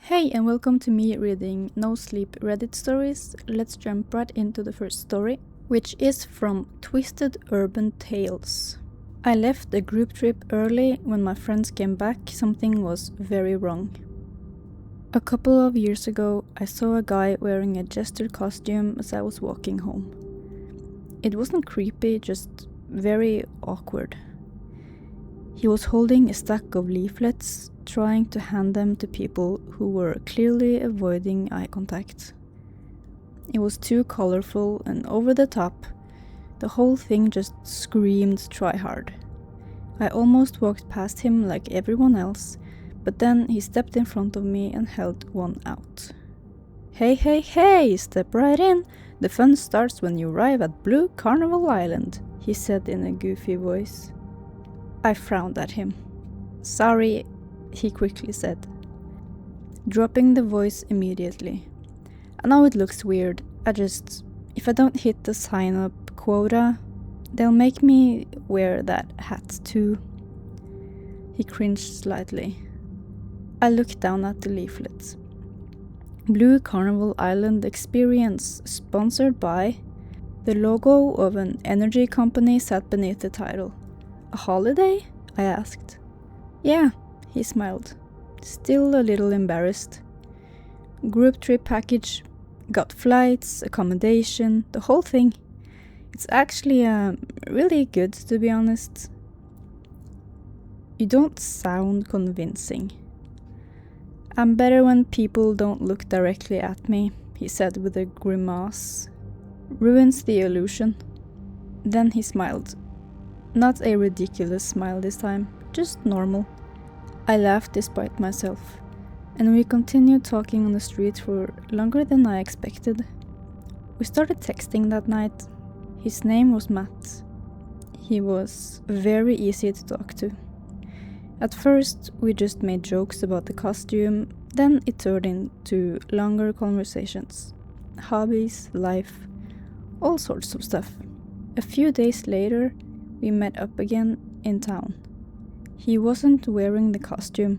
Hey, and welcome to me reading No Sleep Reddit stories. Let's jump right into the first story, which is from Twisted Urban Tales. I left the group trip early. When my friends came back, something was very wrong. A couple of years ago, I saw a guy wearing a jester costume as I was walking home. It wasn't creepy, just very awkward. He was holding a stack of leaflets, trying to hand them to people who were clearly avoiding eye contact. It was too colorful and over the top. The whole thing just screamed try hard. I almost walked past him like everyone else, but then he stepped in front of me and held one out. Hey, step right in. The fun starts when you arrive at Blue Carnival Island, he said in a goofy voice. I frowned at him. Sorry, he quickly said, dropping the voice immediately. I know it looks weird, if I don't hit the sign-up quota, they'll make me wear that hat too. He cringed slightly. I looked down at the leaflet. Blue Carnival Island Experience, sponsored by... The logo of an energy company sat beneath the title. A holiday? I asked. Yeah, he smiled, still a little embarrassed. Group trip package, got flights, accommodation, the whole thing. It's actually really good, to be honest. You don't sound convincing. I'm better when people don't look directly at me, he said with a grimace. Ruins the illusion. Then he smiled. Not a ridiculous smile this time, just normal. I laughed despite myself, and we continued talking on the street for longer than I expected. We started texting that night. His name was Matt. He was very easy to talk to. At first, we just made jokes about the costume, then it turned into longer conversations. Hobbies, life, all sorts of stuff. A few days later, we met up again in town. He wasn't wearing the costume,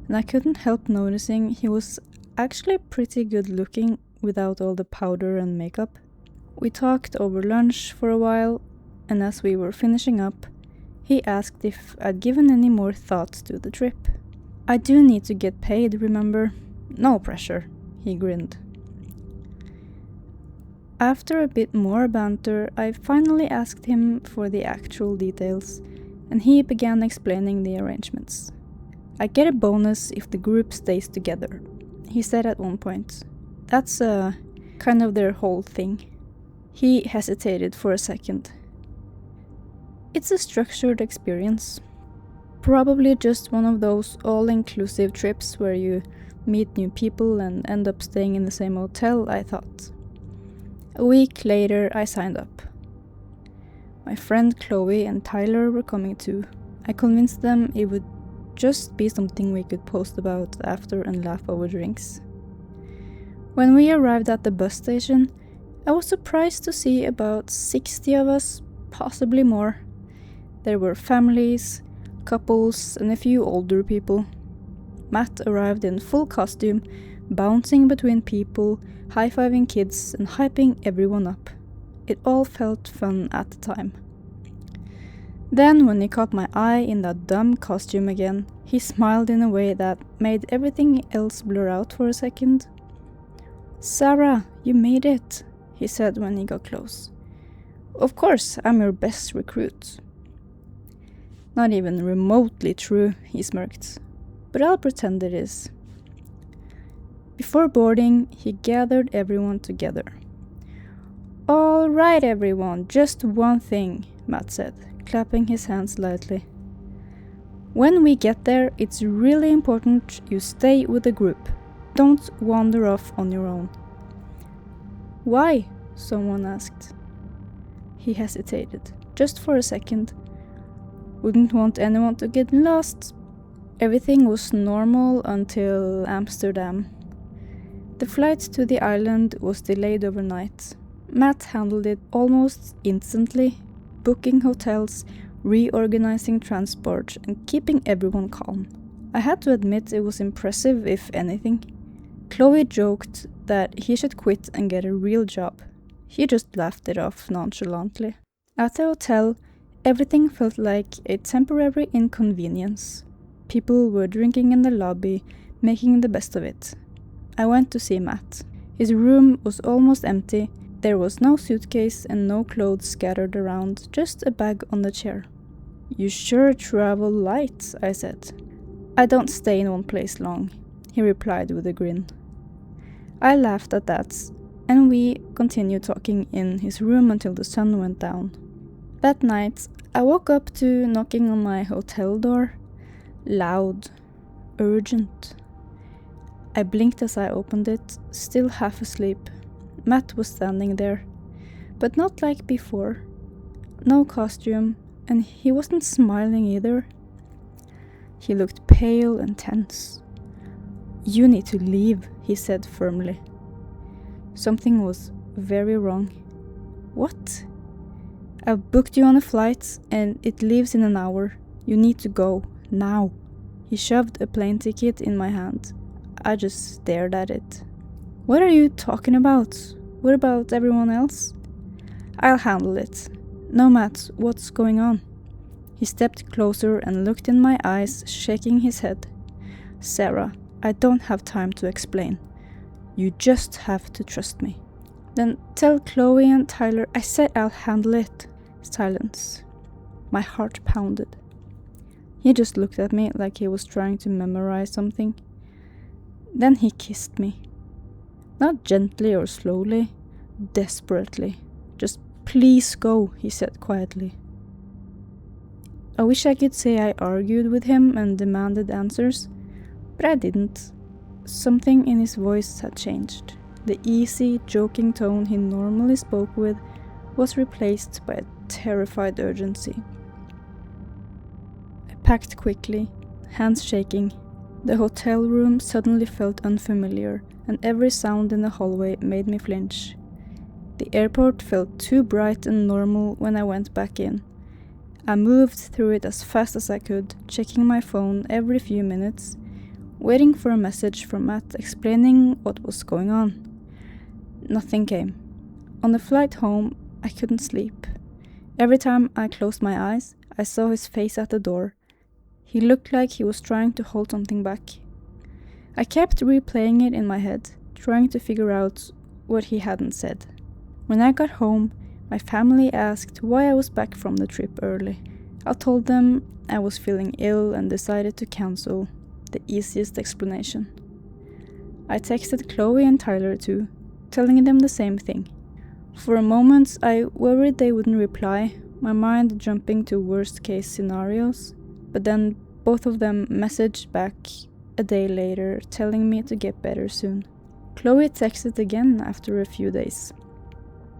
and I couldn't help noticing he was actually pretty good looking without all the powder and makeup. We talked over lunch for a while, and as we were finishing up, he asked if I'd given any more thought to the trip. I do need to get paid, remember? No pressure, he grinned. After a bit more banter, I finally asked him for the actual details, and he began explaining the arrangements. I get a bonus if the group stays together, he said at one point. That's kind of their whole thing. He hesitated for a second. It's a structured experience. Probably just one of those all-inclusive trips where you meet new people and end up staying in the same hotel, I thought. A week later, I signed up. My friend Chloe and Tyler were coming too. I convinced them it would just be something we could post about after and laugh over drinks. When we arrived at the bus station, I was surprised to see about 60 of us, possibly more. There were families, couples, and a few older people. Matt arrived in full costume, bouncing between people, high-fiving kids, and hyping everyone up. It all felt fun at the time. Then, when he caught my eye in that dumb costume again, he smiled in a way that made everything else blur out for a second. Sarah, you made it, he said when he got close. Of course, I'm your best recruit. Not even remotely true, he smirked, but I'll pretend it is. Before boarding, he gathered everyone together. All right, everyone, just one thing, Matt said, clapping his hands lightly. When we get there, it's really important you stay with the group. Don't wander off on your own. Why? Someone asked. He hesitated, just for a second. Wouldn't want anyone to get lost. Everything was normal until Amsterdam. The flight to the island was delayed overnight. Matt handled it almost instantly, booking hotels, reorganizing transport, and keeping everyone calm. I had to admit it was impressive, if anything. Chloe joked that he should quit and get a real job. He just laughed it off nonchalantly. At the hotel, everything felt like a temporary inconvenience. People were drinking in the lobby, making the best of it. I went to see Matt. His room was almost empty. There was no suitcase and no clothes scattered around, just a bag on the chair. "You sure travel light," I said. "I don't stay in one place long," he replied with a grin. I laughed at that, and we continued talking in his room until the sun went down. That night, I woke up to knocking on my hotel door. Loud, urgent. I blinked as I opened it, still half asleep. Matt was standing there, but not like before. No costume, and he wasn't smiling either. He looked pale and tense. "You need to leave," he said firmly. Something was very wrong. "What?" "I've booked you on a flight, and it leaves in an hour. You need to go, now." He shoved a plane ticket in my hand. I just stared at it. "What are you talking about? What about everyone else?" "I'll handle it." "No, Matt, what's going on?" He stepped closer and looked in my eyes, shaking his head. "Sarah, I don't have time to explain. You just have to trust me." "Then tell Chloe and Tyler I said I'll handle it." Silence. My heart pounded. He just looked at me like he was trying to memorize something. Then he kissed me. Not gently or slowly, desperately. "Just please go," he said quietly. I wish I could say I argued with him and demanded answers, but I didn't. Something in his voice had changed. The easy, joking tone he normally spoke with was replaced by a terrified urgency. I packed quickly, hands shaking. The hotel room suddenly felt unfamiliar, and every sound in the hallway made me flinch. The airport felt too bright and normal when I went back in. I moved through it as fast as I could, checking my phone every few minutes, waiting for a message from Matt explaining what was going on. Nothing came. On the flight home, I couldn't sleep. Every time I closed my eyes, I saw his face at the door. He looked like he was trying to hold something back. I kept replaying it in my head, trying to figure out what he hadn't said. When I got home, my family asked why I was back from the trip early. I told them I was feeling ill and decided to cancel. The easiest explanation. I texted Chloe and Tyler too, telling them the same thing. For a moment, I worried they wouldn't reply, my mind jumping to worst-case scenarios. But then both of them messaged back a day later, telling me to get better soon. Chloe texted again after a few days.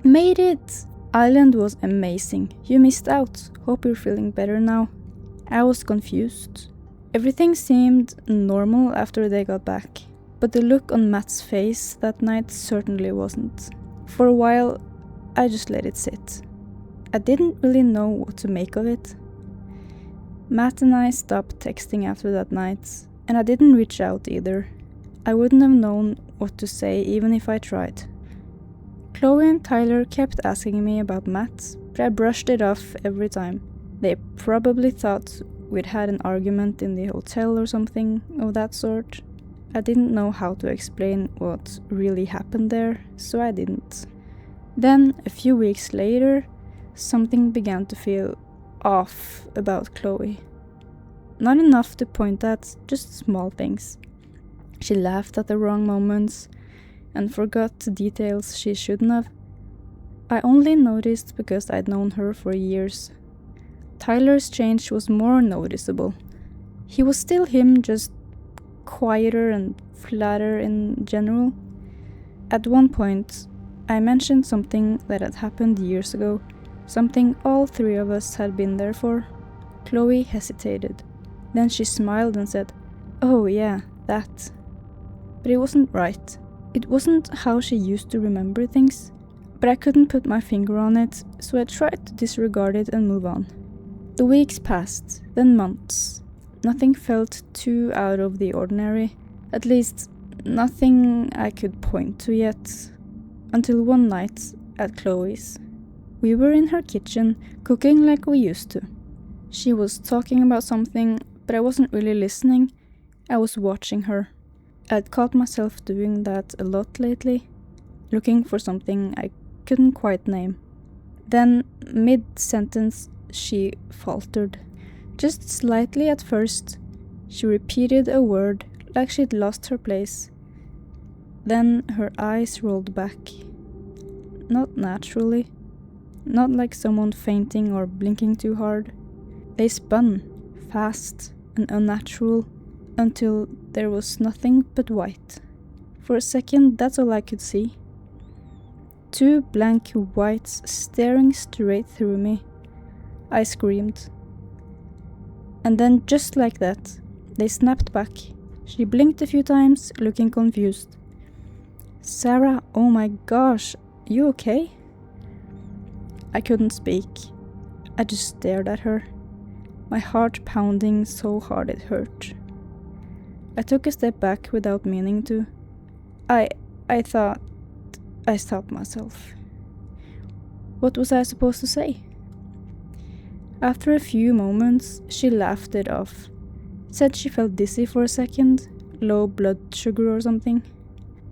"Made it! Island was amazing. You missed out. Hope you're feeling better now." I was confused. Everything seemed normal after they got back, but the look on Matt's face that night certainly wasn't. For a while, I just let it sit. I didn't really know what to make of it. Matt and I stopped texting after that night, and I didn't reach out either. I wouldn't have known what to say even if I tried. Chloe and Tyler kept asking me about Matt, but I brushed it off every time. They probably thought we'd had an argument in the hotel or something of that sort. I didn't know how to explain what really happened there, so I didn't. Then, a few weeks later, something began to feel off about Chloe. Not enough to point at, just small things. She laughed at the wrong moments and forgot details she shouldn't have. I only noticed because I'd known her for years. Tyler's change was more noticeable. He was still him, just quieter and flatter in general. At one point, I mentioned something that had happened years ago, something all three of us had been there for. Chloe hesitated. Then she smiled and said, "Oh yeah, that." But it wasn't right. It wasn't how she used to remember things. But I couldn't put my finger on it, so I tried to disregard it and move on. The weeks passed, then months. Nothing felt too out of the ordinary. At least, Nothing I could point to yet, until one night at Chloe's. We were in her kitchen, cooking like we used to. She was talking about something, but I wasn't really listening. I was watching her. I'd caught myself doing that a lot lately, looking for something I couldn't quite name. Then, mid-sentence, she faltered. Just slightly at first. She repeated a word like she'd lost her place. Then her eyes rolled back. Not naturally. Not like someone fainting or blinking too hard. They spun, fast and unnatural, until there was nothing but white. For a second, that's all I could see. 2 blank whites staring straight through me. I screamed. And then, just like that, they snapped back. She blinked a few times, looking confused. "Sarah, oh my gosh, you okay?" I couldn't speak. I just stared at her, my heart pounding so hard it hurt. I took a step back without meaning to. I thought... I stopped myself. What was I supposed to say? After a few moments, she laughed it off. Said she felt dizzy for a second, low blood sugar or something.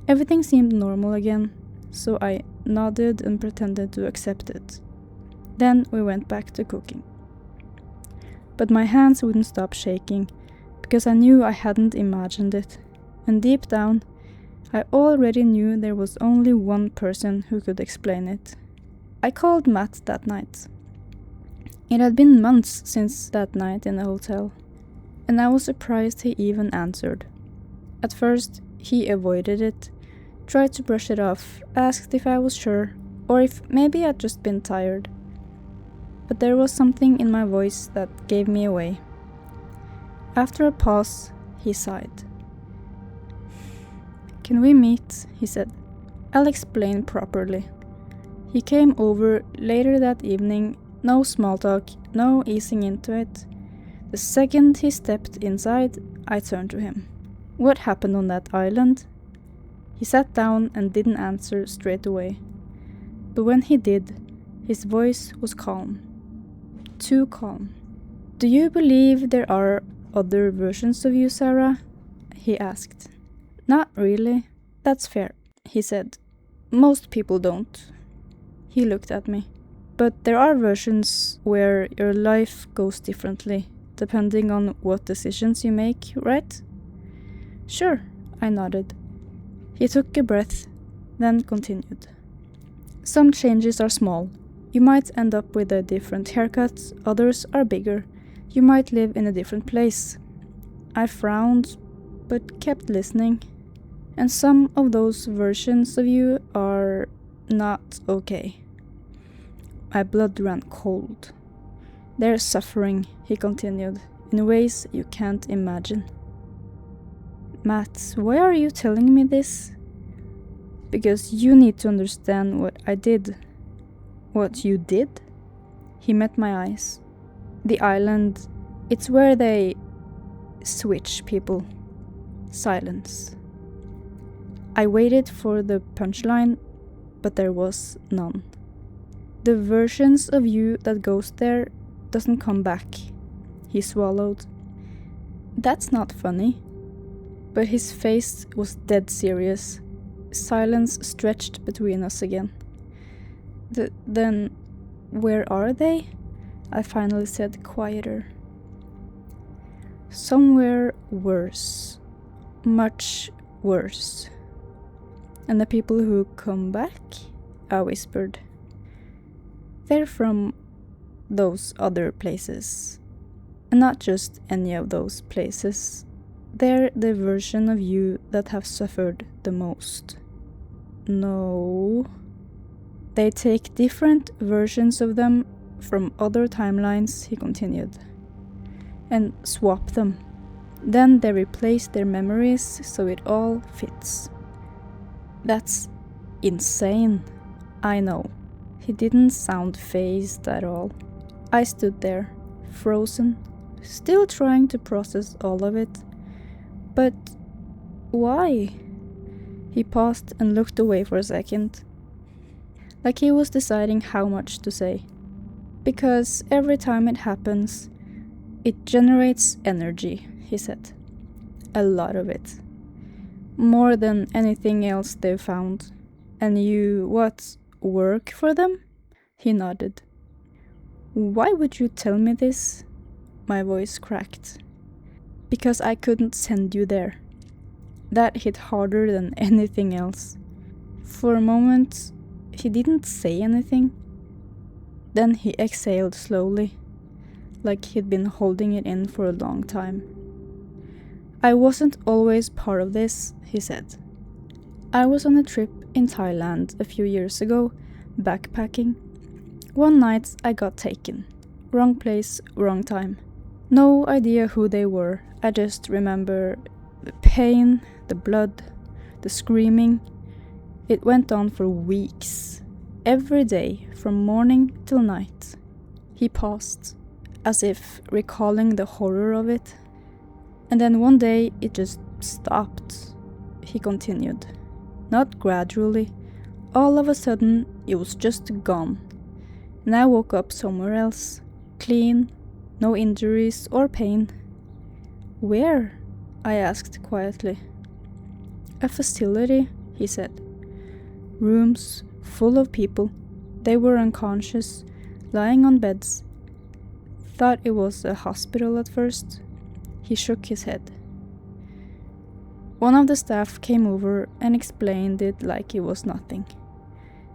Everything seemed normal again, so I nodded and pretended to accept it. Then we went back to cooking. But my hands wouldn't stop shaking, because I knew I hadn't imagined it, and deep down, I already knew there was only one person who could explain it. I called Matt that night. It had been months since that night in the hotel, and I was surprised he even answered. At first, he avoided it, tried to brush it off, asked if I was sure, or if maybe I'd just been tired. But there was something in my voice that gave me away. After a pause, he sighed. "Can we meet?" he said. "I'll explain properly." He came over later that evening, no small talk, no easing into it. The second he stepped inside, I turned to him. "What happened on that island?" He sat down and didn't answer straight away. But when he did, his voice was calm. Too calm. "Do you believe there are other versions of you, Sarah?" he asked. "Not really. That's fair," he said. "Most people don't." He looked at me. "But there are versions where your life goes differently, depending on what decisions you make, right?" "Sure," I nodded. He took a breath, then continued. "Some changes are small. You might end up with a different haircut, others are bigger. You might live in a different place." I frowned, but kept listening. "And some of those versions of you are not okay." My blood ran cold. "They're suffering," he continued, "in ways you can't imagine." "Matt, why are you telling me this?" "Because you need to understand what I did." "What you did?" He met my eyes. "The island, it's where they switch people." Silence. I waited for the punchline, but there was none. "The versions of you that goes there doesn't come back." He swallowed. "That's not funny." But his face was dead serious. Silence stretched between us again. Then, where are they?" I finally said quieter. "Somewhere worse. Much worse." "And the people who come back?" I whispered. "They're from those other places. And not just any of those places. They're the version of you that have suffered the most." "No." "They take different versions of them from other timelines," he continued, "and swap them. Then they replace their memories so it all fits." "That's insane." "I know." He didn't sound fazed at all. I stood there, frozen, still trying to process all of it. "But why?" He paused and looked away for a second, like he was deciding how much to say. Because every time it happens, it generates energy, he said. A lot of it. More than anything else they've found. And you, work for them? He nodded. Why would you tell me this? My voice cracked. Because I couldn't send you there. That hit harder than anything else. For a moment, he didn't say anything. Then he exhaled slowly, like he'd been holding it in for a long time. I wasn't always part of this, he said. I was on a trip in Thailand a few years ago, backpacking. One night I got taken. Wrong place, wrong time. No idea who they were. I just remember the pain, the blood, the screaming. It went on for weeks. Every day, from morning till night. He paused, as if recalling the horror of it. And then one day it just stopped. He continued. Not gradually. All of a sudden it was just gone. And I woke up somewhere else. Clean. No injuries or pain. Where? I asked quietly. A facility, he said. Rooms full of people. They were unconscious, lying on beds. Thought it was a hospital at first. He shook his head. One of the staff came over and explained it like it was nothing.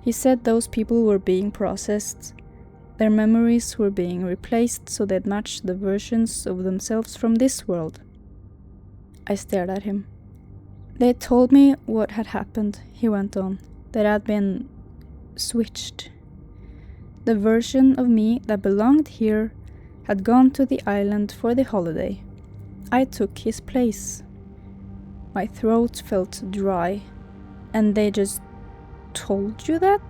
He said those people were being processed. Their memories were being replaced so they'd match the versions of themselves from this world. I stared at him. They told me what had happened, he went on, that I'd been switched. The version of me that belonged here had gone to the island for the holiday. I took his place. My throat felt dry, and they just told you that?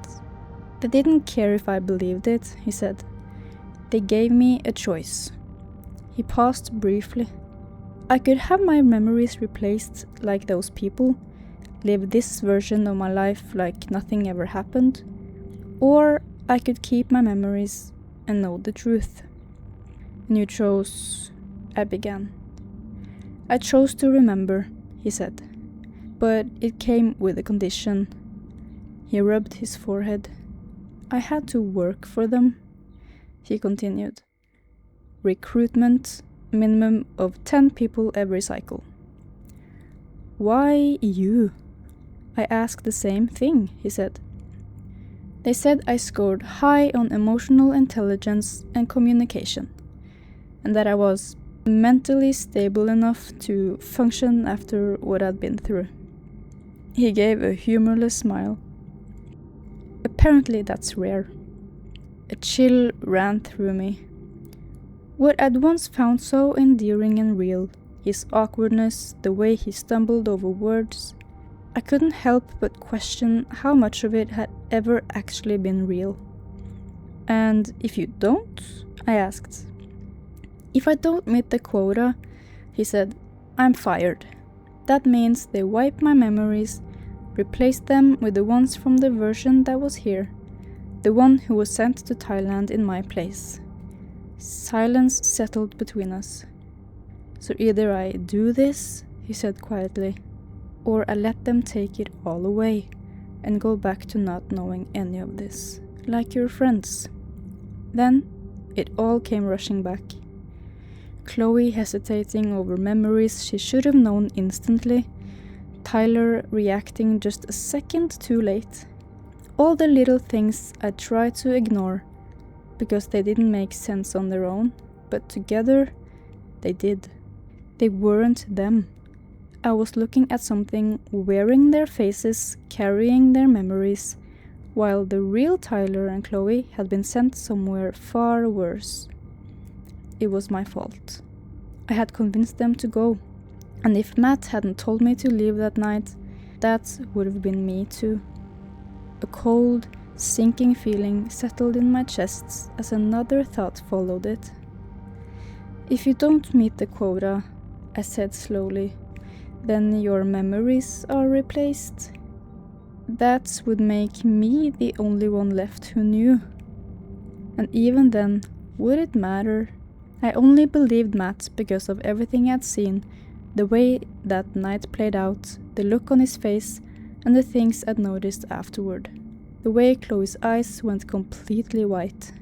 They didn't care if I believed it, he said. They gave me a choice. He paused briefly. I could have my memories replaced like those people, live this version of my life like nothing ever happened, or I could keep my memories and know the truth. And you chose... I began. I chose to remember, he said. But it came with a condition. He rubbed his forehead. I had to work for them, he continued. Recruitment, minimum of 10 people every cycle. Why you? I asked the same thing, he said. They said I scored high on emotional intelligence and communication, and that I was mentally stable enough to function after what I'd been through. He gave a humorless smile. Apparently that's rare. A chill ran through me. What I'd once found so endearing and real, his awkwardness, the way he stumbled over words, I couldn't help but question how much of it had ever actually been real. And if you don't? I asked. If I don't meet the quota, he said, I'm fired. That means they wipe my memories, replace them with the ones from the version that was here, the one who was sent to Thailand in my place. Silence settled between us. So either I do this, he said quietly, or I let them take it all away and go back to not knowing any of this, like your friends. Then it all came rushing back. Chloe hesitating over memories she should have known instantly, Tyler reacting just a second too late. All the little things I tried to ignore because they didn't make sense on their own, but together they did. They weren't them. I was looking at something wearing their faces, carrying their memories, while the real Tyler and Chloe had been sent somewhere far worse. It was my fault. I had convinced them to go, and if Matt hadn't told me to leave that night, that would have been me too. A cold, sinking feeling settled in my chest as another thought followed it. If you don't meet the quota, I said slowly, then your memories are replaced. that would make me the only one left who knew. And even then, would it matter? I only believed Matt because of everything I'd seen, the way that night played out, the look on his face, and the things I'd noticed afterward. The way Chloe's eyes went completely white.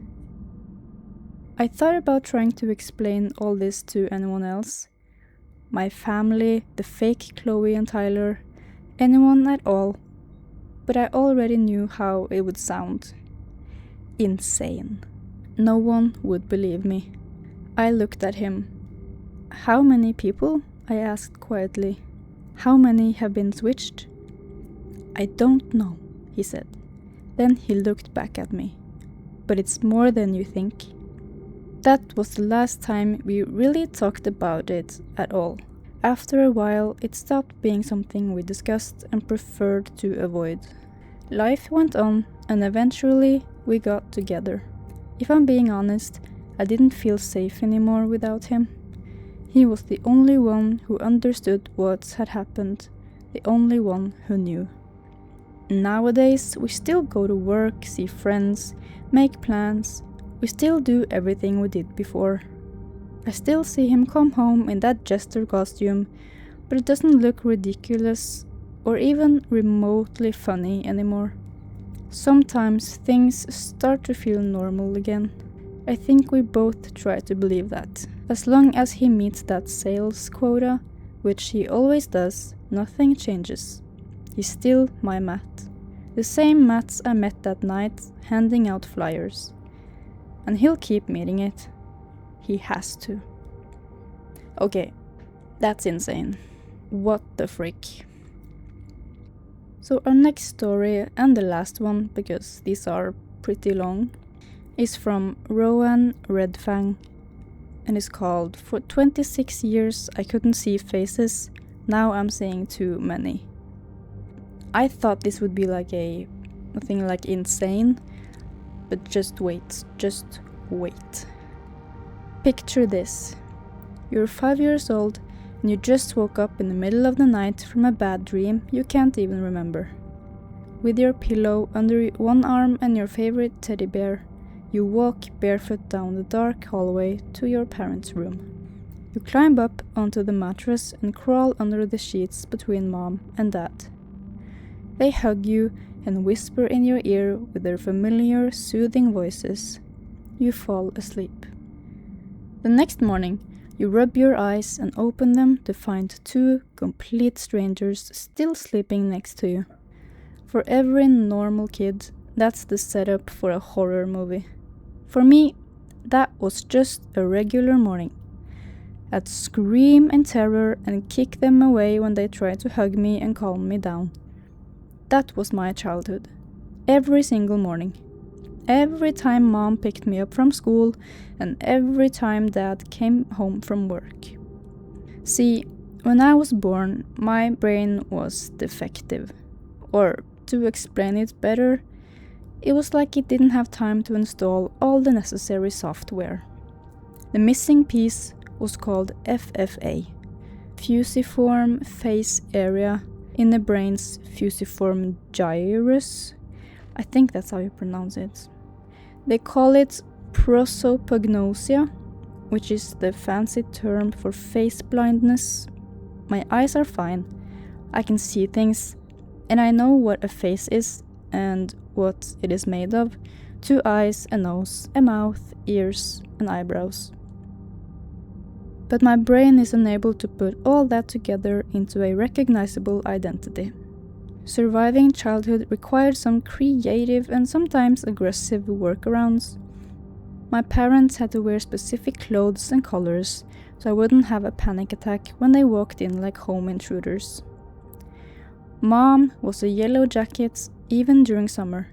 I thought about trying to explain all this to anyone else. My family, the fake Chloe and Tyler, anyone at all. But I already knew how it would sound. Insane. No one would believe me. I looked at him. How many people? I asked quietly. How many have been switched? I don't know, he said. Then he looked back at me. But it's more than you think. That was the last time we really talked about it at all. After a while, it stopped being something we discussed and preferred to avoid. Life went on, and eventually we got together. If I'm being honest, I didn't feel safe anymore without him. He was the only one who understood what had happened, the only one who knew. Nowadays, we still go to work, see friends, make plans. We still do everything we did before. I still see him come home in that jester costume, but it doesn't look ridiculous or even remotely funny anymore. Sometimes things start to feel normal again. I think we both try to believe that. As long as he meets that sales quota, which he always does, nothing changes. He's still my Matt. The same Matt I met that night, handing out flyers. And he'll keep meeting it. He has to. Okay, that's insane. What the frick? So our next story, and the last one, because these are pretty long, is from Rowan Redfang, and is called "For 26 years I couldn't see faces, now I'm seeing too many." I thought this would be like nothing like insane, but just wait. Picture this. You're 5 years old and you just woke up in the middle of the night from a bad dream you can't even remember. With your pillow under one arm and your favorite teddy bear, you walk barefoot down the dark hallway to your parents' room. You climb up onto the mattress and crawl under the sheets between mom and dad. They hug you and whisper in your ear with their familiar, soothing voices. You fall asleep. The next morning, you rub your eyes and open them to find two complete strangers still sleeping next to you. For every normal kid, that's the setup for a horror movie. For me, that was just a regular morning. I'd scream in terror and kick them away when they tried to hug me and calm me down. That was my childhood. Every single morning. Every time mom picked me up from school and every time dad came home from work. See, when I was born, my brain was defective. Or, to explain it better, it was like it didn't have time to install all the necessary software. The missing piece was called FFA, fusiform phase area in the brain's fusiform gyrus. I think that's how you pronounce it. They call it prosopagnosia, which is the fancy term for face blindness. My eyes are fine. I can see things, and I know what a face is and what it is made of. 2 eyes, a nose, a mouth, ears, and eyebrows. But my brain is unable to put all that together into a recognizable identity. Surviving childhood required some creative and sometimes aggressive workarounds. My parents had to wear specific clothes and colors so I wouldn't have a panic attack when they walked in like home intruders. Mom was a yellow jacket even during summer.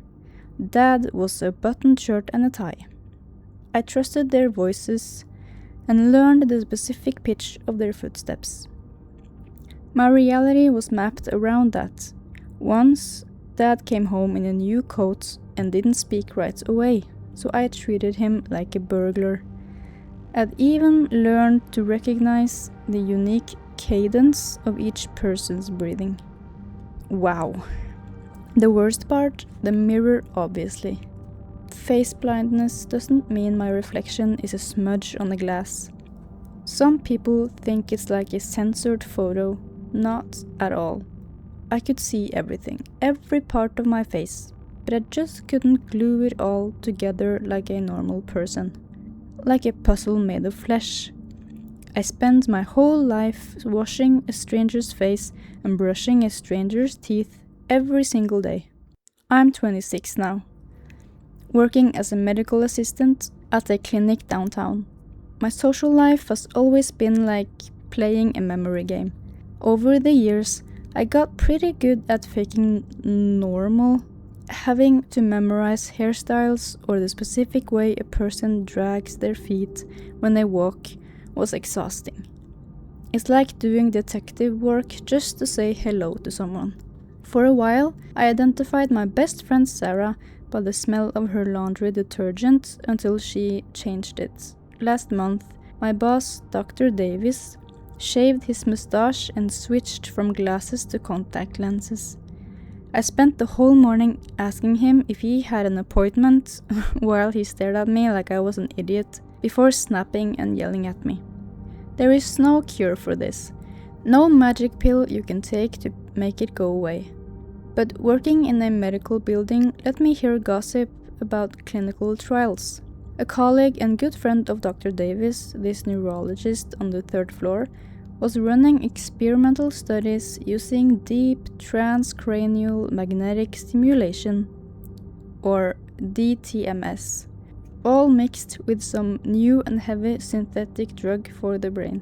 Dad was a buttoned shirt and a tie. I trusted their voices and learned the specific pitch of their footsteps. My reality was mapped around that. Once, Dad came home in a new coat and didn't speak right away, so I treated him like a burglar. I'd even learned to recognize the unique cadence of each person's breathing. Wow. The worst part, the mirror, obviously. Face blindness doesn't mean my reflection is a smudge on the glass. Some people think it's like a censored photo. Not at all. I could see everything, every part of my face, but I just couldn't glue it all together like a normal person. Like a puzzle made of flesh. I spent my whole life washing a stranger's face and brushing a stranger's teeth every single day. I'm 26 now, working as a medical assistant at a clinic downtown. My social life has always been like playing a memory game. Over the years, I got pretty good at faking normal. Having to memorize hairstyles or the specific way a person drags their feet when they walk was exhausting. It's like doing detective work just to say hello to someone. For a while, I identified my best friend Sarah by the smell of her laundry detergent until she changed it. Last month, my boss, Dr. Davis, shaved his mustache and switched from glasses to contact lenses. I spent the whole morning asking him if he had an appointment while he stared at me like I was an idiot before snapping and yelling at me. There is no cure for this. No magic pill you can take to make it go away. But working in a medical building let me hear gossip about clinical trials. A colleague and good friend of Dr. Davis, this neurologist on the 3rd floor, was running experimental studies using deep transcranial magnetic stimulation, or DTMS, all mixed with some new and heavy synthetic drug for the brain.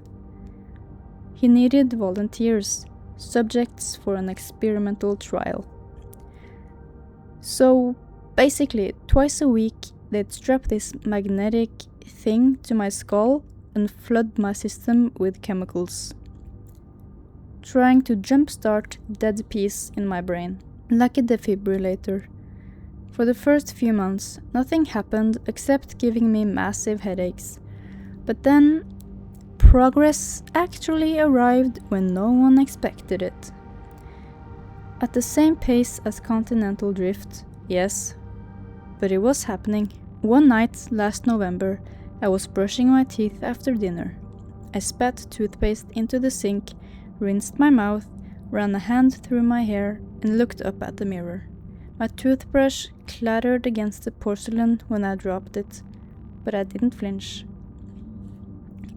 He needed volunteers, subjects for an experimental trial. So basically, twice a week they'd strap this magnetic thing to my skull and flood my system with chemicals, trying to jumpstart dead peace in my brain, like a defibrillator. For the first few months, nothing happened except giving me massive headaches. But then, progress actually arrived when no one expected it. At the same pace as continental drift, yes, but it was happening. One night last November, I was brushing my teeth after dinner. I spat toothpaste into the sink, rinsed my mouth, ran a hand through my hair, and looked up at the mirror. My toothbrush clattered against the porcelain when I dropped it, but I didn't flinch.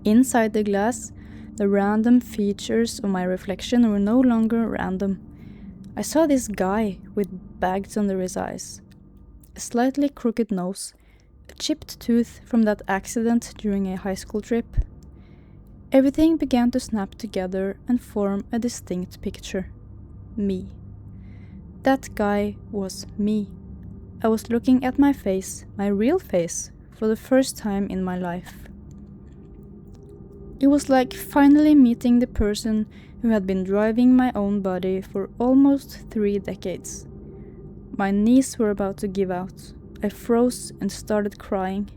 Inside the glass, the random features of my reflection were no longer random. I saw this guy with bags under his eyes, a slightly crooked nose, a chipped tooth from that accident during a high school trip. Everything began to snap together and form a distinct picture. Me. That guy was me. I was looking at my face, my real face, for the first time in my life. It was like finally meeting the person who had been driving my own body for almost 3 decades. My knees were about to give out. I froze and started crying.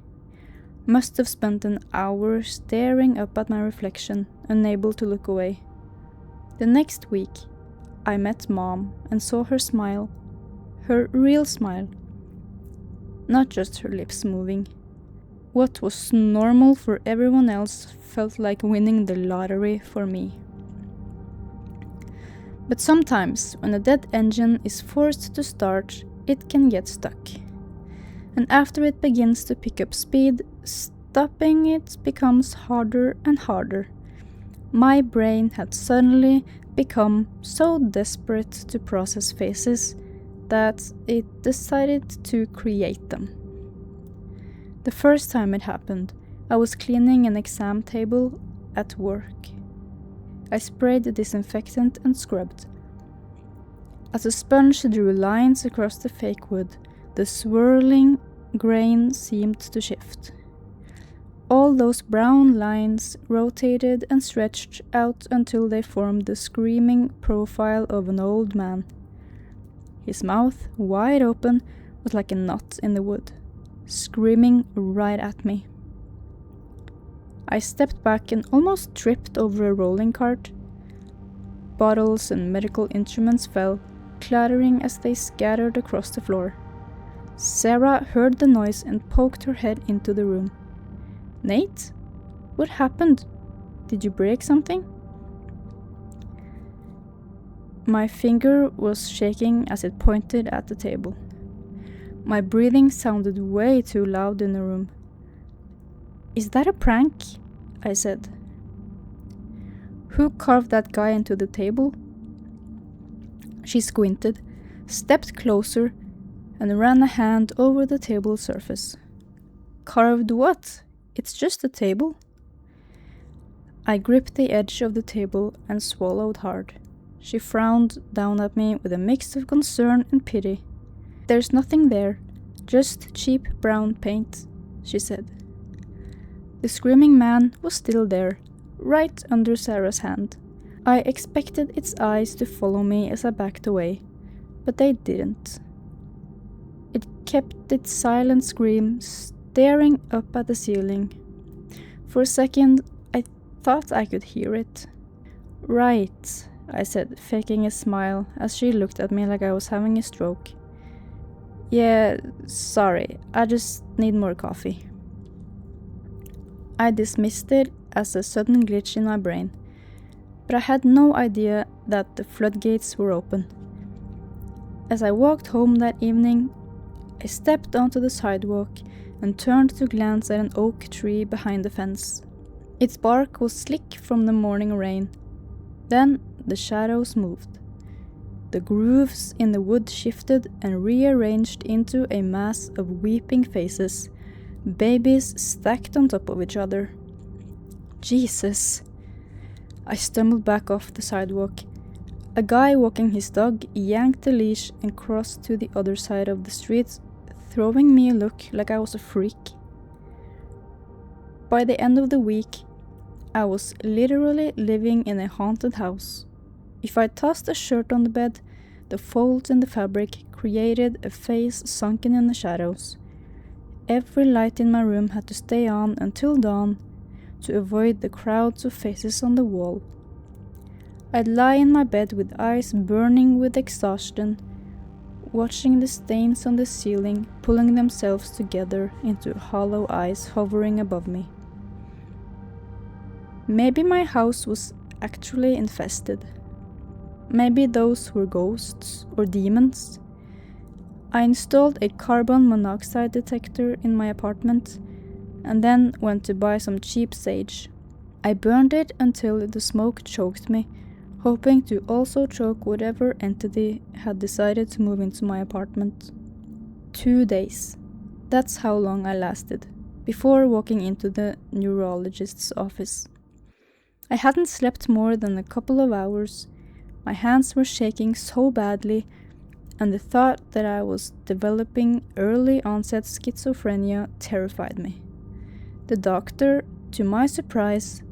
Must have spent an hour staring up at my reflection, unable to look away. The next week, I met Mom and saw her smile. Her real smile. Not just her lips moving. What was normal for everyone else felt like winning the lottery for me. But sometimes, when a dead engine is forced to start, it can get stuck. And after it begins to pick up speed, stopping it becomes harder and harder. My brain had suddenly become so desperate to process faces that it decided to create them. The first time it happened, I was cleaning an exam table at work. I sprayed the disinfectant and scrubbed. As a sponge drew lines across the fake wood, the swirling grain seemed to shift. All those brown lines rotated and stretched out until they formed the screaming profile of an old man. His mouth, wide open, was like a knot in the wood, screaming right at me. I stepped back and almost tripped over a rolling cart. Bottles and medical instruments fell. clattering as they scattered across the floor. Sarah heard the noise and poked her head into the room. "Nate? What happened? Did you break something?" My finger was shaking as it pointed at the table. My breathing sounded way too loud in the room. "Is that a prank?" I said. "Who carved that guy into the table?" She squinted, stepped closer, and ran a hand over the table surface. "Carved what? It's just a table." I gripped the edge of the table and swallowed hard. She frowned down at me with a mix of concern and pity. "There's nothing there, just cheap brown paint," she said. The screaming man was still there, right under Sarah's hand. I expected its eyes to follow me as I backed away, but they didn't. It kept its silent scream staring up at the ceiling. For a second, I thought I could hear it. "Right," I said, faking a smile as she looked at me like I was having a stroke. "Yeah, sorry, I just need more coffee." I dismissed it as a sudden glitch in my brain, but I had no idea that the floodgates were open. As I walked home that evening, I stepped onto the sidewalk and turned to glance at an oak tree behind the fence. Its bark was slick from the morning rain. Then the shadows moved. The grooves in the wood shifted and rearranged into a mass of weeping faces, babies stacked on top of each other. Jesus! I stumbled back off the sidewalk. A guy walking his dog yanked the leash and crossed to the other side of the street, throwing me a look like I was a freak. By the end of the week, I was literally living in a haunted house. If I tossed a shirt on the bed, the folds in the fabric created a face sunken in the shadows. Every light in my room had to stay on until dawn to avoid the crowds of faces on the wall. I'd lie in my bed with eyes burning with exhaustion, watching the stains on the ceiling pulling themselves together into hollow eyes hovering above me. Maybe my house was actually infested. Maybe those were ghosts or demons. I installed a carbon monoxide detector in my apartment and then went to buy some cheap sage. I burned it until the smoke choked me, hoping to also choke whatever entity had decided to move into my apartment. 2 days. That's how long I lasted, before walking into the neurologist's office. I hadn't slept more than a couple of hours. My hands were shaking so badly, and the thought that I was developing early onset schizophrenia terrified me. The doctor, to my surprise,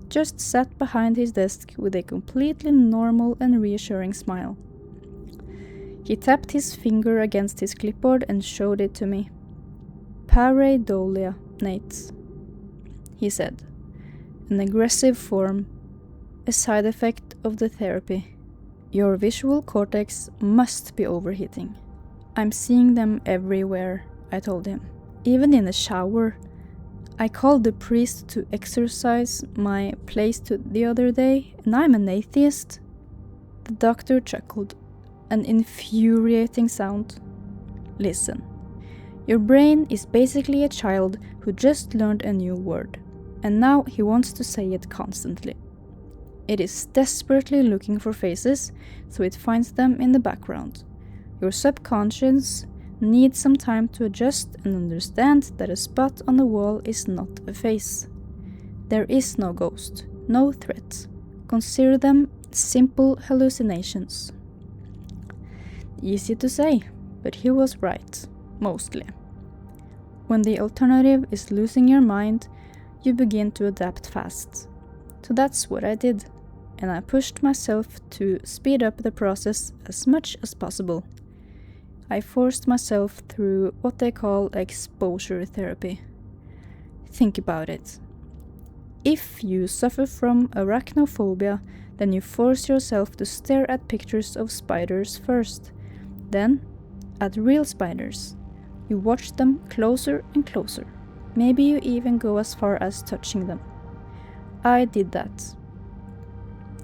just sat behind his desk with a completely normal and reassuring smile. He tapped his finger against his clipboard and showed it to me. "Pareidolia, Nate," he said. "An aggressive form, a side effect of the therapy. Your visual cortex must be overheating." "I'm seeing them everywhere," I told him. "Even in the shower. I called the priest to exorcise my place the other day, and I'm an atheist." The doctor chuckled, an infuriating sound. "Listen, your brain is basically a child who just learned a new word, and now he wants to say it constantly. It is desperately looking for faces, so it finds them in the background. Your subconscious needs some time to adjust and understand that a spot on the wall is not a face. There is no ghost, no threat. Consider them simple hallucinations." Easy to say, but he was right, mostly. When the alternative is losing your mind, you begin to adapt fast. So that's what I did, and I pushed myself to speed up the process as much as possible. I forced myself through what they call exposure therapy. Think about it. If you suffer from arachnophobia, Then you force yourself to stare at pictures of spiders first, then at real spiders. You watch them closer and closer. Maybe you even go as far as touching them. I did that.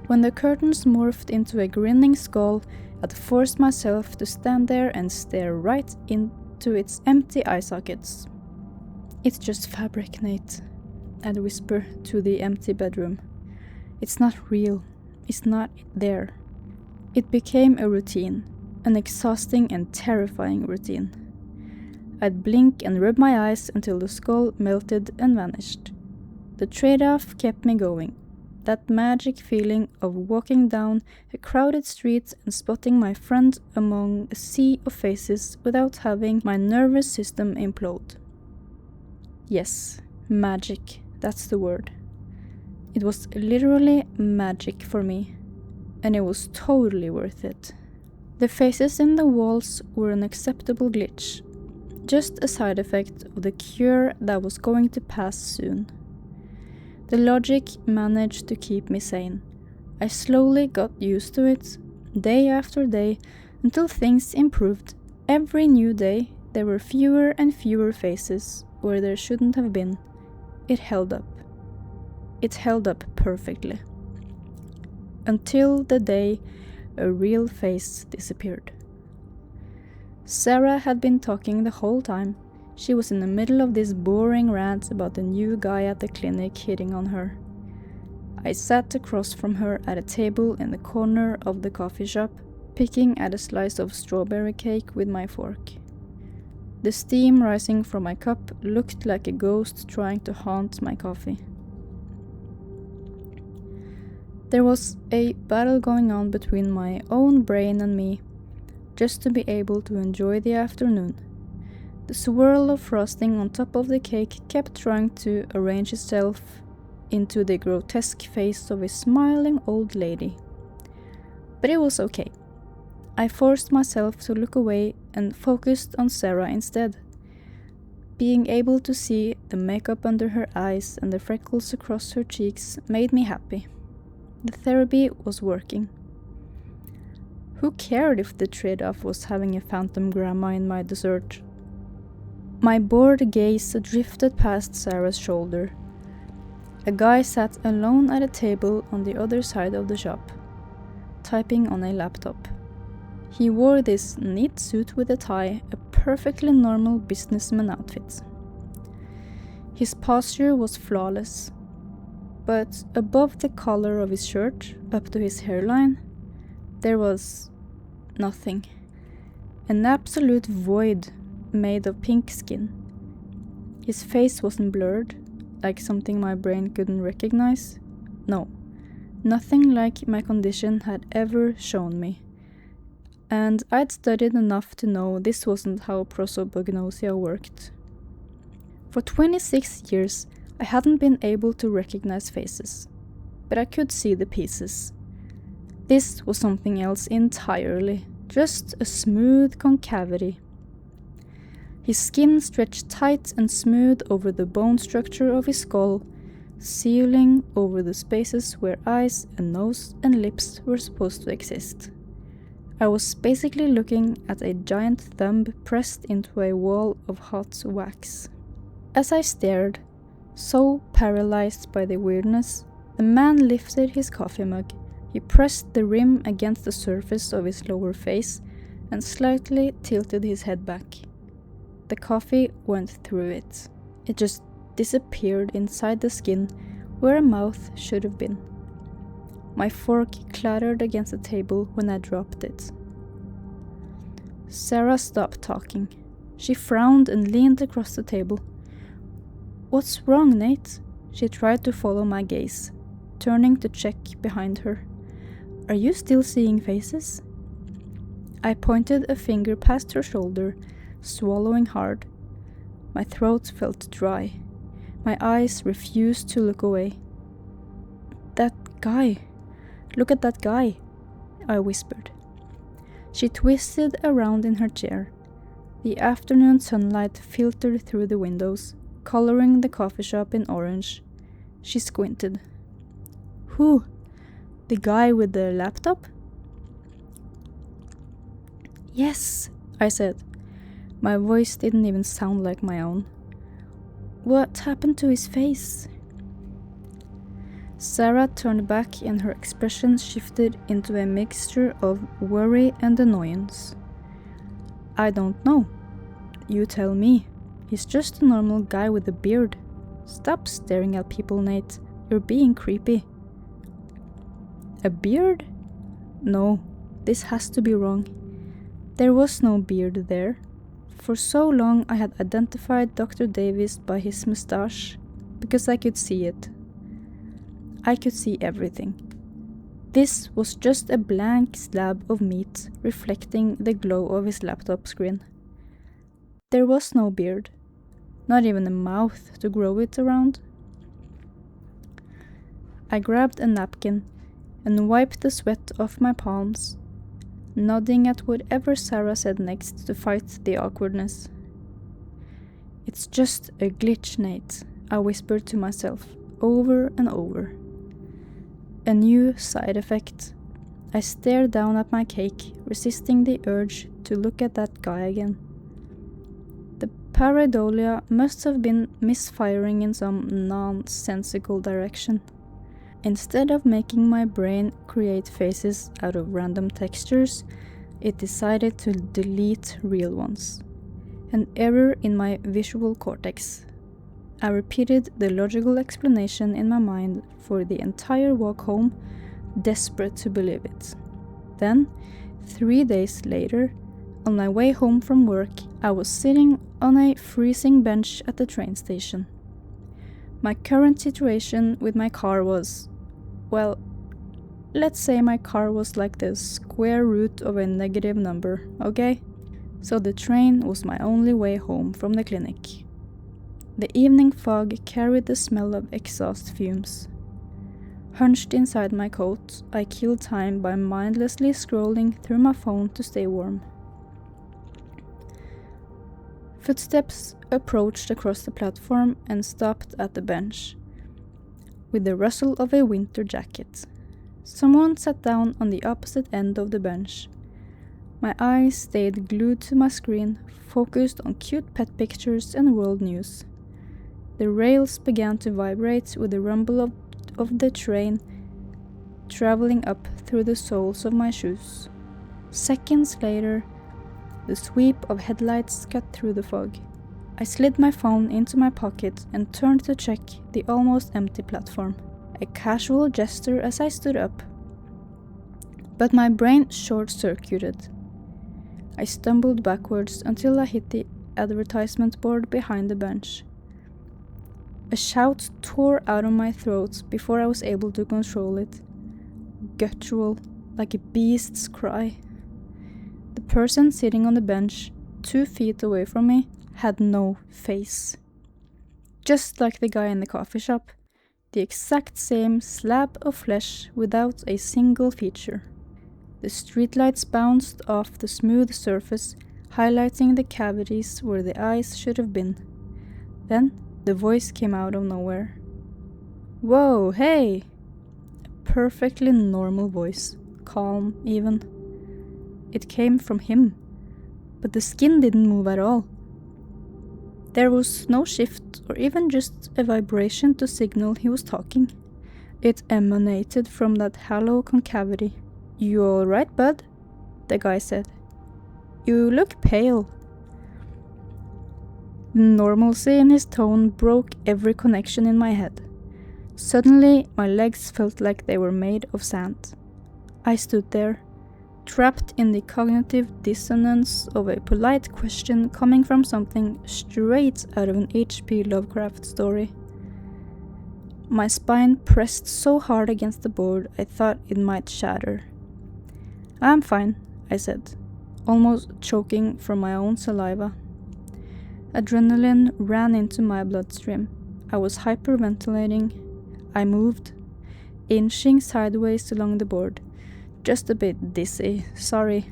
When the curtains morphed into a grinning skull, I'd forced myself to stand there and stare right into its empty eye sockets. "It's just fabric, Nate," I'd whisper to the empty bedroom. "It's not real. It's not there." It became a routine, an exhausting and terrifying routine. I'd blink and rub my eyes until the skull melted and vanished. The trade-off kept me going. That magic feeling of walking down a crowded street and spotting my friend among a sea of faces without having my nervous system implode. Yes, magic, that's the word. It was literally magic for me, and it was totally worth it. The faces in the walls were an acceptable glitch, just a side effect of the cure that was going to pass soon. The logic managed to keep me sane. I slowly got used to it, day after day, until things improved. Every new day, there were fewer and fewer faces where there shouldn't have been. It held up. It held up perfectly. Until the day a real face disappeared. Sarah had been talking the whole time. She was in the middle of this boring rant about the new guy at the clinic hitting on her. I sat across from her at a table in the corner of the coffee shop, picking at a slice of strawberry cake with my fork. The steam rising from my cup looked like a ghost trying to haunt my coffee. There was a battle going on between my own brain and me, just to be able to enjoy the afternoon. The swirl of frosting on top of the cake kept trying to arrange itself into the grotesque face of a smiling old lady. But it was okay. I forced myself to look away and focused on Sarah instead. Being able to see the makeup under her eyes and the freckles across her cheeks made me happy. The therapy was working. Who cared if the trade-off was having a phantom grandma in my dessert? My bored gaze drifted past Sarah's shoulder. A guy sat alone at a table on the other side of the shop, typing on a laptop. He wore this neat suit with a tie, a perfectly normal businessman outfit. His posture was flawless, but above the collar of his shirt, up to his hairline, there was nothing. An absolute void made of pink skin. His face wasn't blurred, like something my brain couldn't recognize. No, nothing like my condition had ever shown me. And I'd studied enough to know this wasn't how prosopagnosia worked. For 26 years, I hadn't been able to recognize faces, but I could see the pieces. This was something else entirely, just a smooth concavity. His skin stretched tight and smooth over the bone structure of his skull, sealing over the spaces where eyes and nose and lips were supposed to exist. I was basically looking at a giant thumb pressed into a wall of hot wax. As I stared, so paralyzed by the weirdness, the man lifted his coffee mug. He pressed the rim against the surface of his lower face and slightly tilted his head back. The coffee went through it. It just disappeared inside the skin where a mouth should have been. My fork clattered against the table when I dropped it. Sarah stopped talking. She frowned and leaned across the table. "What's wrong, Nate?" She tried to follow my gaze, turning to check behind her. "Are you still seeing faces?" I pointed a finger past her shoulder, swallowing hard. My throat felt dry. My eyes refused to look away. "That guy. Look at that guy," I whispered. She twisted around in her chair. The afternoon sunlight filtered through the windows, coloring the coffee shop in orange. She squinted. "Who?" The guy with the laptop? Yes, I said. My voice didn't even sound like my own. What happened to his face? Sarah turned back and her expression shifted into a mixture of worry and annoyance. I don't know. You tell me. He's just a normal guy with a beard. Stop staring at people, Nate. You're being creepy. A beard? No, this has to be wrong. There was no beard there. For so long I had identified Dr. Davis by his mustache, because I could see it. I could see everything. This was just a blank slab of meat reflecting the glow of his laptop screen. There was no beard, not even a mouth to grow it around. I grabbed a napkin and wiped the sweat off my palms, nodding at whatever Sarah said next to fight the awkwardness. It's just a glitch, Nate, I whispered to myself, over and over. A new side effect. I stared down at my cake, resisting the urge to look at that guy again. The pareidolia must have been misfiring in some nonsensical direction. Instead of making my brain create faces out of random textures, it decided to delete real ones. An error in my visual cortex. I repeated the logical explanation in my mind for the entire walk home, desperate to believe it. Then, 3 days later, on my way home from work, I was sitting on a freezing bench at the train station. My current situation with my car was, well, let's say my car was like the square root of a negative number, okay? So the train was my only way home from the clinic. The evening fog carried the smell of exhaust fumes. Hunched inside my coat, I killed time by mindlessly scrolling through my phone to stay warm. Footsteps approached across the platform and stopped at the bench, with the rustle of a winter jacket. Someone sat down on the opposite end of the bench. My eyes stayed glued to my screen, focused on cute pet pictures and world news. The rails began to vibrate with the rumble of the train traveling up through the soles of my shoes. Seconds later, the sweep of headlights cut through the fog. I slid my phone into my pocket and turned to check the almost empty platform. A casual gesture as I stood up. But my brain short-circuited. I stumbled backwards until I hit the advertisement board behind the bench. A shout tore out of my throat before I was able to control it. Guttural, like a beast's cry. The person sitting on the bench, 2 feet away from me, had no face. Just like the guy in the coffee shop, the exact same slab of flesh without a single feature. The streetlights bounced off the smooth surface, highlighting the cavities where the eyes should have been. Then, the voice came out of nowhere. Whoa, hey! A perfectly normal voice, calm even. It came from him, but the skin didn't move at all. There was no shift or even just a vibration to signal he was talking. It emanated from that hollow concavity. You alright, bud? The guy said. You look pale. The normalcy in his tone broke every connection in my head. Suddenly, my legs felt like they were made of sand. I stood there, trapped in the cognitive dissonance of a polite question coming from something straight out of an H.P. Lovecraft story. My spine pressed so hard against the board I thought it might shatter. I'm fine, I said, almost choking from my own saliva. Adrenaline ran into my bloodstream. I was hyperventilating. I moved, inching sideways along the board. Just a bit dizzy, sorry.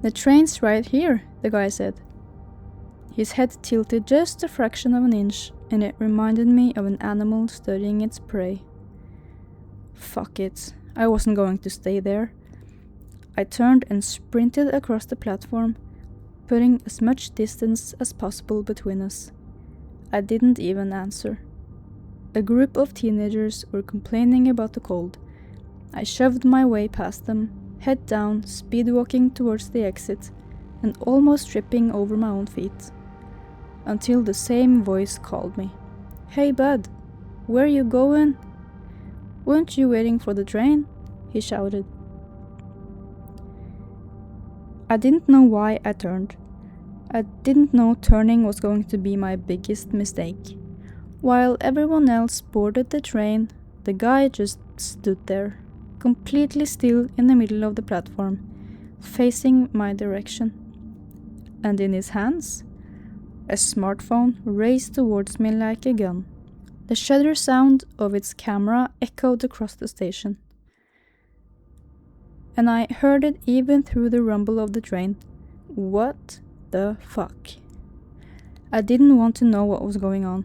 The train's right here, the guy said. His head tilted just a fraction of an inch, and it reminded me of an animal studying its prey. Fuck it, I wasn't going to stay there. I turned and sprinted across the platform, putting as much distance as possible between us. I didn't even answer. A group of teenagers were complaining about the cold. I shoved my way past them, head down, speed-walking towards the exit, and almost tripping over my own feet. Until the same voice called me. "Hey bud, where you going?" "Weren't you waiting for the train?" he shouted. I didn't know why I turned. I didn't know turning was going to be my biggest mistake. While everyone else boarded the train, the guy just stood there, completely still in the middle of the platform, facing my direction. And in his hands, a smartphone raised towards me like a gun. The shutter sound of its camera echoed across the station. And I heard it even through the rumble of the train. What the fuck? I didn't want to know what was going on.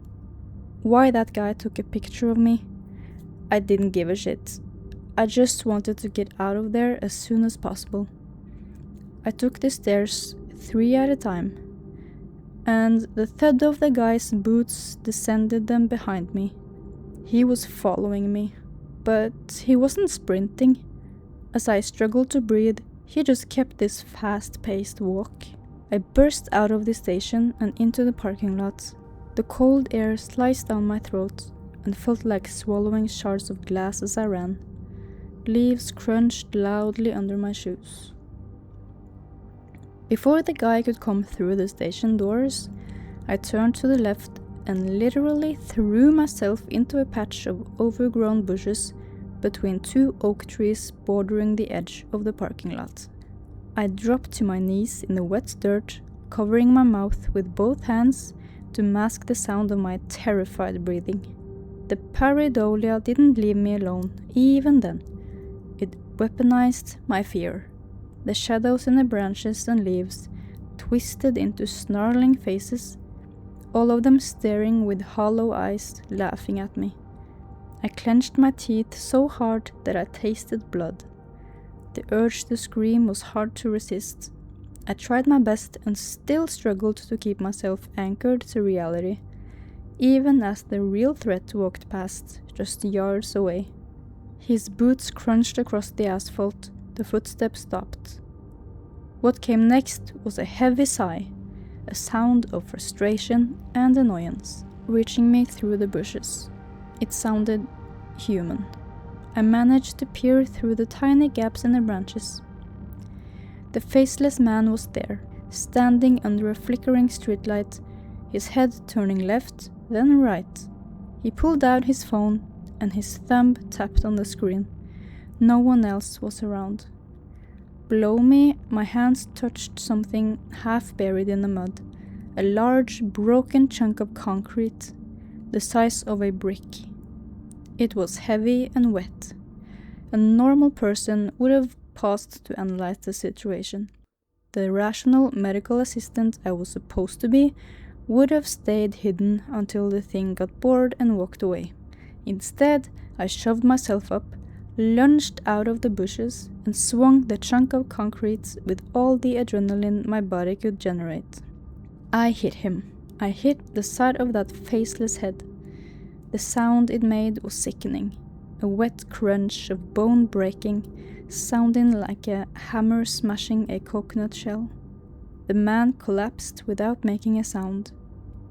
Why that guy took a picture of me? I didn't give a shit. I just wanted to get out of there as soon as possible. I took the stairs 3 at a time, and the thud of the guy's boots descended them behind me. He was following me, but he wasn't sprinting. As I struggled to breathe, he just kept this fast-paced walk. I burst out of the station and into the parking lot. The cold air sliced down my throat and felt like swallowing shards of glass as I ran. Leaves crunched loudly under my shoes. Before the guy could come through the station doors, I turned to the left and literally threw myself into a patch of overgrown bushes between 2 oak trees bordering the edge of the parking lot. I dropped to my knees in the wet dirt, covering my mouth with both hands to mask the sound of my terrified breathing. The pareidolia didn't leave me alone, even then. It weaponized my fear. The shadows in the branches and leaves twisted into snarling faces, all of them staring with hollow eyes, laughing at me. I clenched my teeth so hard that I tasted blood. The urge to scream was hard to resist. I tried my best and still struggled to keep myself anchored to reality, even as the real threat walked past, just yards away. His boots crunched across the asphalt, the footsteps stopped. What came next was a heavy sigh, a sound of frustration and annoyance, reaching me through the bushes. It sounded human. I managed to peer through the tiny gaps in the branches. The faceless man was there, standing under a flickering streetlight, his head turning left, then right. He pulled out his phone, and his thumb tapped on the screen. No one else was around. Below me, my hands touched something half buried in the mud, a large, broken chunk of concrete, the size of a brick. It was heavy and wet. A normal person would have paused to analyze the situation. The rational medical assistant I was supposed to be would have stayed hidden until the thing got bored and walked away. Instead, I shoved myself up, lunged out of the bushes, and swung the chunk of concrete with all the adrenaline my body could generate. I hit him. I hit the side of that faceless head. The sound it made was sickening, a wet crunch of bone breaking, sounding like a hammer smashing a coconut shell. The man collapsed without making a sound.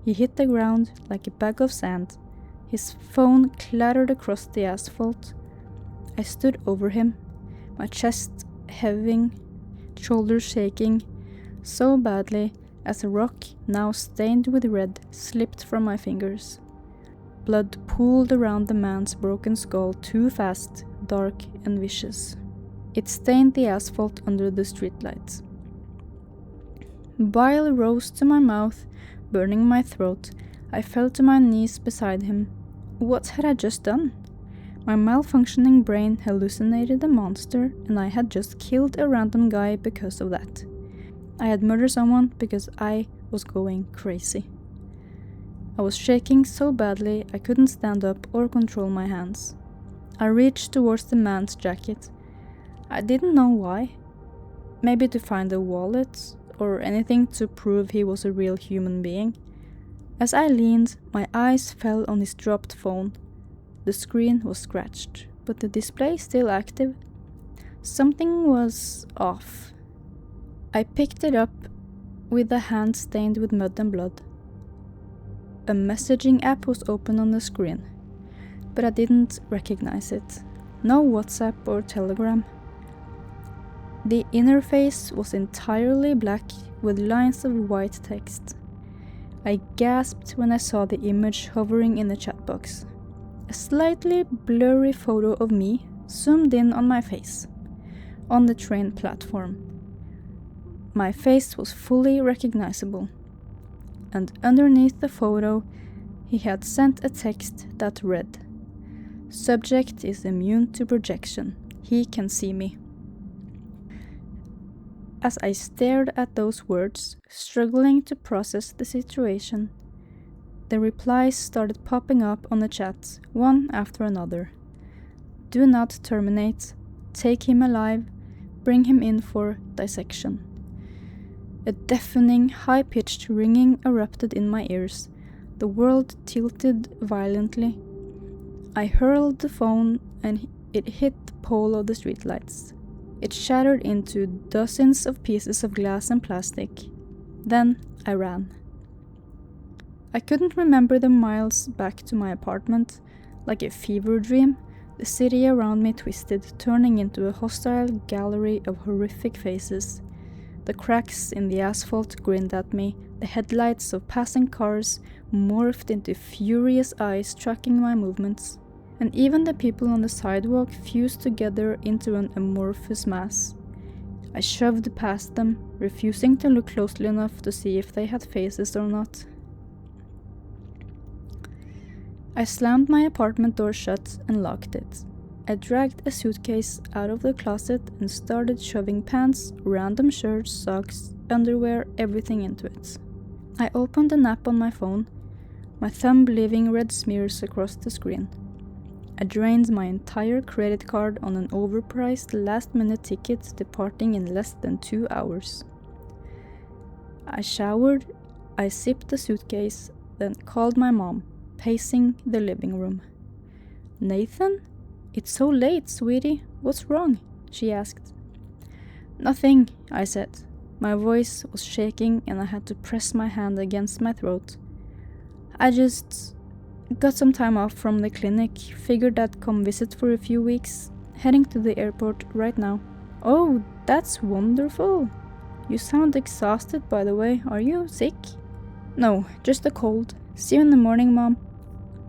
He hit the ground like a bag of sand. His phone clattered across the asphalt. I stood over him, my chest heaving, shoulders shaking, so badly as a rock, now stained with red, slipped from my fingers. Blood pooled around the man's broken skull too fast, dark and vicious. It stained the asphalt under the streetlights. Bile rose to my mouth, burning my throat. I fell to my knees beside him. What had I just done? My malfunctioning brain hallucinated a monster, and I had just killed a random guy because of that. I had murdered someone because I was going crazy. I was shaking so badly I couldn't stand up or control my hands. I reached towards the man's jacket. I didn't know why. Maybe to find a wallet, or anything to prove he was a real human being. As I leaned, my eyes fell on his dropped phone. The screen was scratched, but the display still active. Something was off. I picked it up with a hand stained with mud and blood. A messaging app was open on the screen, but I didn't recognize it. No WhatsApp or Telegram. The interface was entirely black with lines of white text. I gasped when I saw the image hovering in the chat box. A slightly blurry photo of me zoomed in on my face, on the train platform. My face was fully recognizable, and underneath the photo, he had sent a text that read, "Subject is immune to projection. He can see me." As I stared at those words, struggling to process the situation, the replies started popping up on the chat, one after another. "Do not terminate. Take him alive. Bring him in for dissection." A deafening, high-pitched ringing erupted in my ears. The world tilted violently. I hurled the phone and it hit the pole of the streetlights. It shattered into dozens of pieces of glass and plastic. Then I ran. I couldn't remember the miles back to my apartment. Like a fever dream, the city around me twisted, turning into a hostile gallery of horrific faces. The cracks in the asphalt grinned at me. The headlights of passing cars morphed into furious eyes tracking my movements. And even the people on the sidewalk fused together into an amorphous mass. I shoved past them, refusing to look closely enough to see if they had faces or not. I slammed my apartment door shut and locked it. I dragged a suitcase out of the closet and started shoving pants, random shirts, socks, underwear, everything into it. I opened an app on my phone, my thumb leaving red smears across the screen. I drained my entire credit card on an overpriced last-minute ticket departing in less than 2 hours. I showered, I zipped the suitcase, then called my mom, pacing the living room. "Nathan? It's so late, sweetie. What's wrong?" she asked. "Nothing," I said. My voice was shaking and I had to press my hand against my throat. "I just got some time off from the clinic, figured I'd come visit for a few weeks, heading to the airport right now." "Oh, that's wonderful. You sound exhausted, by the way. Are you sick?" "No, just a cold. See you in the morning, Mom."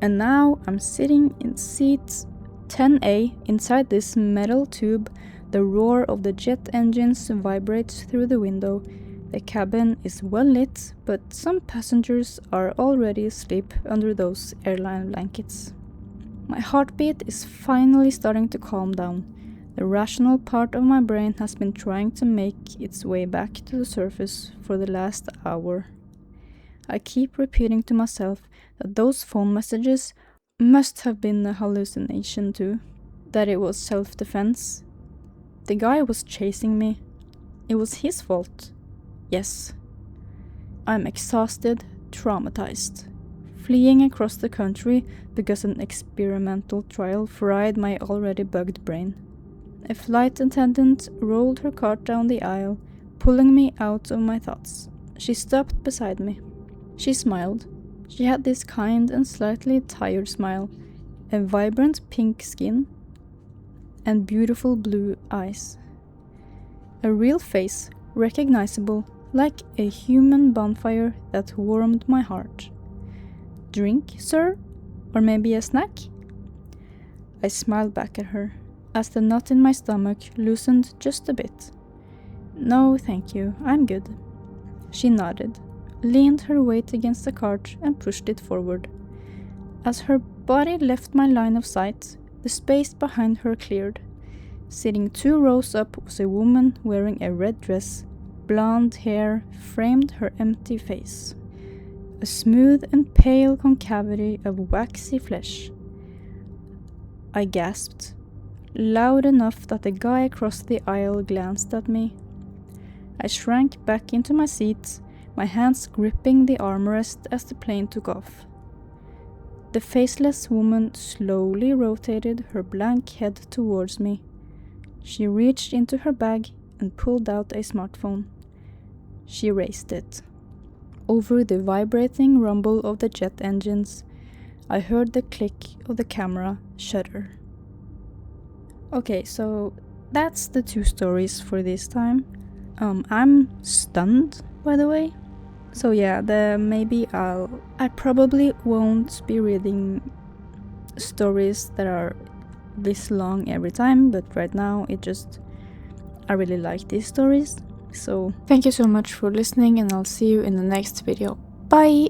And now I'm sitting in seat 10A inside this metal tube. The roar of the jet engines vibrates through the window. The cabin is well lit, but some passengers are already asleep under those airline blankets. My heartbeat is finally starting to calm down. The rational part of my brain has been trying to make its way back to the surface for the last hour. I keep repeating to myself that those phone messages must have been a hallucination too, that it was self-defense. The guy was chasing me. It was his fault. Yes. I'm exhausted, traumatized, fleeing across the country because an experimental trial fried my already bugged brain. A flight attendant rolled her cart down the aisle, pulling me out of my thoughts. She stopped beside me. She smiled. She had this kind and slightly tired smile, a vibrant pink skin, and beautiful blue eyes. A real face, recognizable, like a human bonfire that warmed my heart. "Drink, sir? Or maybe a snack?" I smiled back at her, as the knot in my stomach loosened just a bit. "No, thank you, I'm good." She nodded, leaned her weight against the cart and pushed it forward. As her body left my line of sight, the space behind her cleared. Sitting 2 rows up was a woman wearing a red dress. Blonde hair framed her empty face. A smooth and pale concavity of waxy flesh. I gasped, loud enough that the guy across the aisle glanced at me. I shrank back into my seat, my hands gripping the armrest as the plane took off. The faceless woman slowly rotated her blank head towards me. She reached into her bag and pulled out a smartphone. She raised it. Over the vibrating rumble of the jet engines, I heard the click of the camera shutter. Okay, so that's the 2 stories for this time. I'm stunned, by the way. So yeah, I probably won't be reading stories that are this long every time, but right now I really like these stories. So thank you so much for listening, and I'll see you in the next video. Bye!